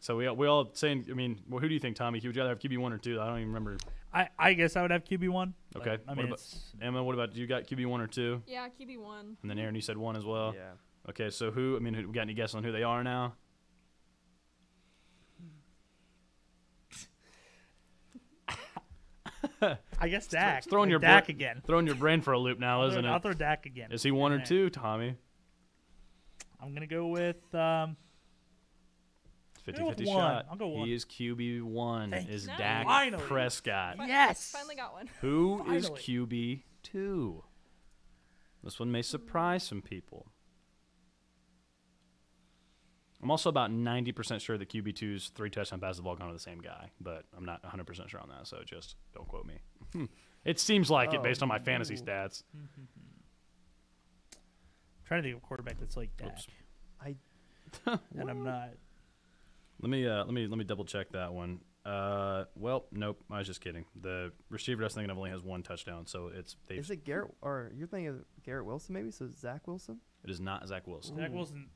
So we all saying. I mean, well, who do you think, Tommy? Would you rather have QB1 or 2? I don't even remember. I guess I would have QB1. Okay. I mean, Emma, what about you? Got QB1 or 2? Yeah, QB1. And then Aaron, you said 1 as well. Yeah. Okay, so who? I mean, we got any guesses on who they are now? I guess Dak. Throwing your Dak again. Throwing your brain for a loop now, isn't it? I'll throw Dak again. Is he 1 or 2, Tommy? I'm gonna go with 50-50 1. shot. I'll go 1. He is QB1. Thank Is you. Dak Finally. Prescott? Yes. Finally got one. Who is Finally. QB2? This one may surprise some people. I'm also about 90% sure that QB2's 3 touchdown passes the ball gone to the same guy, but I'm not 100% sure on that, so just don't quote me. It seems like it based on my fantasy stats. Trying to think of a quarterback that's like Dak. Oops. And I'm not. Let me double check that one. Well, nope. I was just kidding. The receiver I was thinking of only has 1 touchdown, so Is it Garrett, or you're thinking of Garrett Wilson maybe? So Zach Wilson? It is not Zach Wilson. Zach Wilson.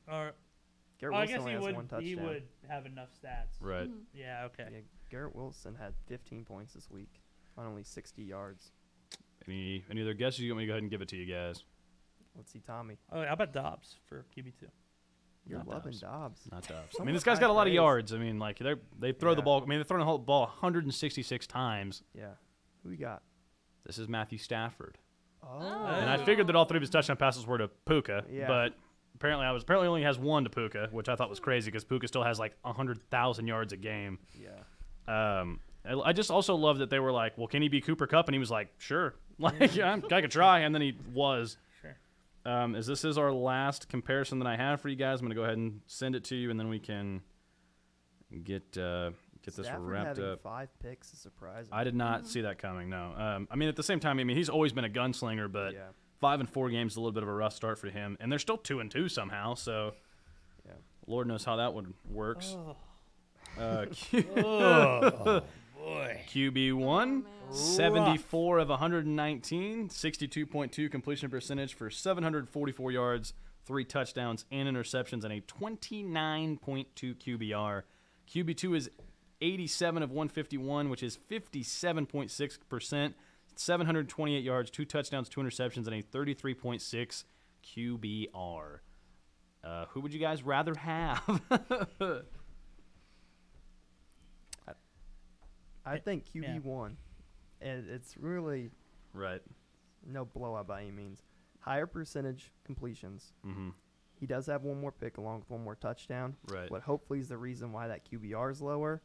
Garrett I Wilson guess only he has would. 1 touchdown. He would have enough stats. Right. Yeah. Okay. Yeah, Garrett Wilson had 15 points this week on only 60 yards. Any other guesses? You want me to go ahead and give it to you guys? Let's see, Tommy. Oh, how about Dobbs for QB2? You're Not loving Dobbs. Dobbs. Not Dobbs. I Somewhat mean, this guy's got a high lot of praise. yards. I mean, like they throw the Yeah. ball. I mean, they're throwing the whole ball 166 times. Yeah. Who we got? This is Matthew Stafford. Oh. And I figured that all 3 of his touchdown passes were to Puka, Yeah. but apparently only has 1 to Puka, which I thought was crazy because Puka still has like 100,000 yards a game. Yeah. I just also love that they were like, well, can he be Cooper Kupp? And he was like, sure. Like, yeah, I could try. And then he was. Sure. As this is our last comparison that I have for you guys, I'm going to go ahead and send it to you, and then we can get this Stafford wrapped having up. 5 picks is surprising. I did not see that coming, no. I mean, at the same time, I mean, he's always been a gunslinger, but Yeah. 5 and 4 games is a little bit of a rough start for him. And they're still 2-2 somehow, so Yeah. Lord knows how that one works. Oh, boy. QB1, Oh, man. 74 of 119, 62.2 completion percentage for 744 yards, 3 touchdowns and interceptions, and a 29.2 QBR. QB2 is 87 of 151, which is 57.6%, 728 yards, 2 touchdowns, 2 interceptions, and a 33.6 QBR. Who would you guys rather have? I think QB1. And it's really Right. no blowout by any means. Higher percentage completions. Mm-hmm. He does have 1 more pick along with 1 more touchdown. Right. What hopefully is the reason why that QBR is lower.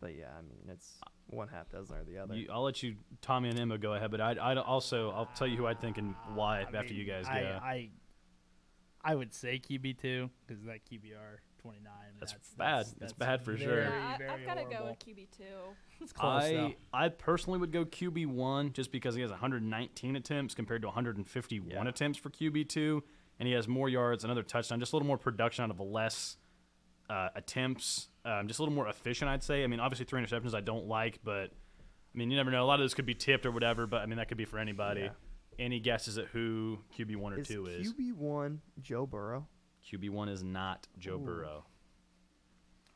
But yeah, I mean, it's 1 half dozen or the other. I'll let you, Tommy and Emma, go ahead, but I'll tell you who I'd think and why after you guys go. I would say QB2 because that QBR 29. That's bad. It's bad for sure. Yeah, very I've got to go horrible. with QB2. It's close though. I personally would go QB1 just because he has 119 attempts compared to 151 attempts for QB2, and he has more yards, another touchdown, just a little more production out of less attempts, just a little more efficient, I'd say. I mean, obviously 3 interceptions I don't like, but I mean, you never know. A lot of this could be tipped or whatever, but I mean, that could be for anybody. Yeah. Any guesses at who QB1 or 2 is? QB1 Joe Burrow? QB1 is not Joe Burrow.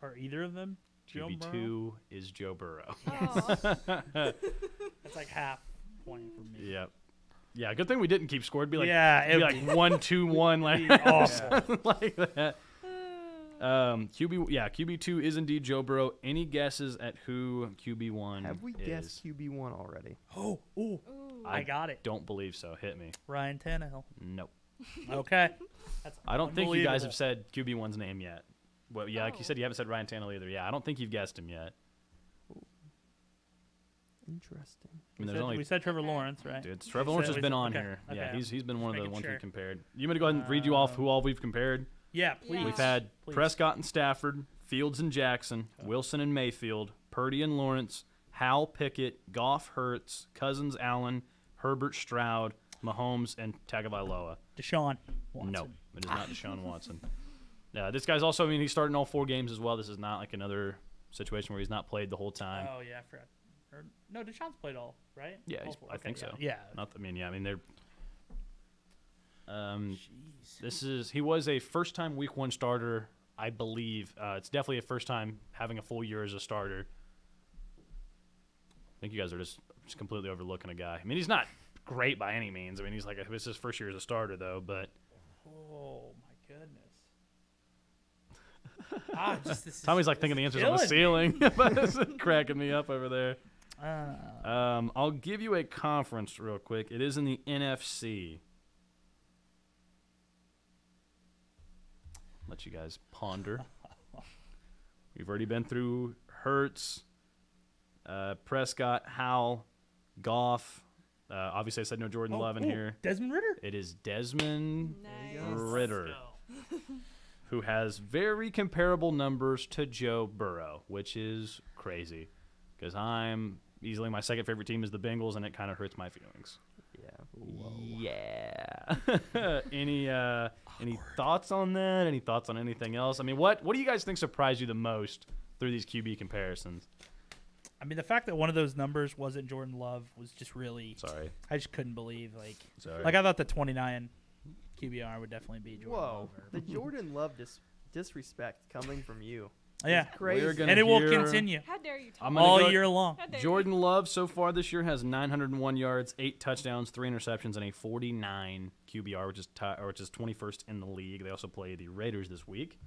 Are either of them Joe Burrow? QB2 is Joe Burrow. Oh. That's like half point for me. Yep. Yeah, good thing we didn't keep score. It'd be like, Yeah, it'd be it'd like 1-2-1, like be awful. like that. QB2 is indeed Joe Burrow. Any guesses at who QB1 Have we is? guessed QB1 already? Oh, ooh. Ooh. I got it. Don't believe so. Hit me. Ryan Tannehill. Nope. Okay. That's I don't think you guys unbelievable. have said QB1's name yet. Well, yeah, like you Oh. said, you haven't said Ryan Tannehill either. Yeah, I don't think you've guessed him yet. Interesting. I mean, there's only we said Trevor Lawrence, right? dude. Trevor Lawrence has been on okay, here. okay. Yeah, he's been one of the Making ones we sure. compared. You want me to go ahead and read you off who all we've compared? Yeah, please. Yeah. We've had Please. Prescott and Stafford, Fields and Jackson, Wilson and Mayfield, Purdy and Lawrence, Howell, Pickett, Goff, Hurts, Cousins, Allen, Herbert, Stroud, Mahomes, and Tagovailoa. Deshaun Watson. No, it is not Deshaun Watson. This guy's also, I mean, he's starting all 4 games as well. This is not like another situation where he's not played the whole time. Oh, yeah, I forgot. No, Deshaun's played all, right? Yeah, All he's, 4. I think Okay, so. Yeah. Not, I mean, they're. Jeez. He was a first-time Week 1 starter, I believe. It's definitely a first time having a full year as a starter. I think you guys are just completely overlooking a guy. I mean, he's not great by any means. I mean, it's his first year as a starter though. But Oh, my goodness. This is Tommy's like thinking the answer's on the killing ceiling, but it's cracking me up over there. me. I'll give you a conference real quick. It is in the NFC. Let you guys ponder. We've already been through Hurts, Prescott, Howell, Goff. Obviously, I said no Jordan Love in here. Desmond Ritter. It is Desmond Nice. Ritter, who has very comparable numbers to Joe Burrow, which is crazy because I'm easily my second favorite team is the Bengals, and it kind of hurts my feelings. Yeah. Any thoughts on that? Any thoughts on anything else? I mean, what do you guys think surprised you the most through these QB comparisons? I mean, the fact that one of those numbers wasn't Jordan Love was just really. Sorry. I just couldn't believe. Sorry. Like I thought the 29 QBR would definitely be Jordan Whoa. Love. The Jordan Love disrespect coming from you. Yeah. Crazy. We're gonna And it will hear- continue How dare you talk? I'm gonna go- all year long. How dare Jordan Love so far this year has 901 yards, 8 touchdowns, 3 interceptions, and a 49 QBR, which is 21st in the league. They also play the Raiders this week.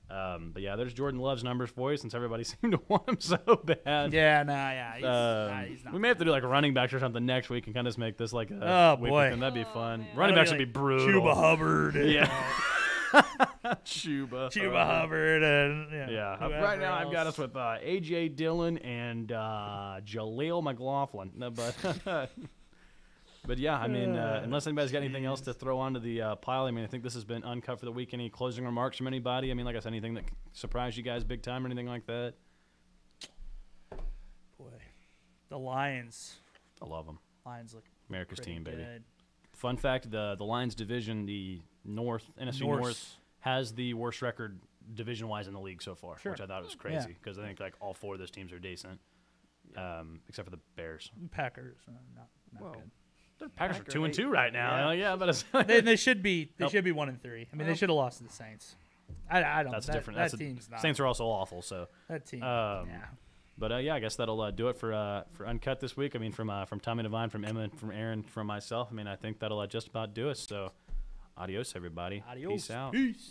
But yeah, there's Jordan Love's numbers for you, since everybody seemed to want him so bad. Yeah, he's not. We may have to do like a running backs or something next week and kind of just make this like a Oh, week boy. with him. That'd be Oh, fun. man. Running That'll backs would be like brutal. Chuba Hubbard. And, Yeah. Chuba. Hubbard and Yeah. whoever Right now I've got else. us with A.J. Dillon and Jaleel McLaughlin. No, but yeah, I mean, unless anybody's got anything else to throw onto the pile, I mean, I think this has been Uncut for the week. Any closing remarks from anybody? I mean, like I said, anything that surprised you guys big time or anything like that? Boy, the Lions. I love them. Lions look America's pretty team, baby. good. Fun fact, the Lions division, the NFC North, has the worst record division-wise in the league so far, Sure. which I thought was Yeah. crazy because I think like all 4 of those teams are decent, except for the Bears. Packers, not Whoa. good. The Packers are Packer 2-2 right now. Yeah. But it's They should be. They Nope. should be 1-3. I mean, they should have lost to the Saints. I don't. that's that, different. That That's team's not. Saints are also awful. So, That team. Um, yeah. but yeah, I guess that'll do it for Uncut this week. I mean, from Tommy Devine, from Emma, from Aaron, from myself. I mean, I think that'll just about do it. So, adios, everybody. Adios. Peace out. Peace.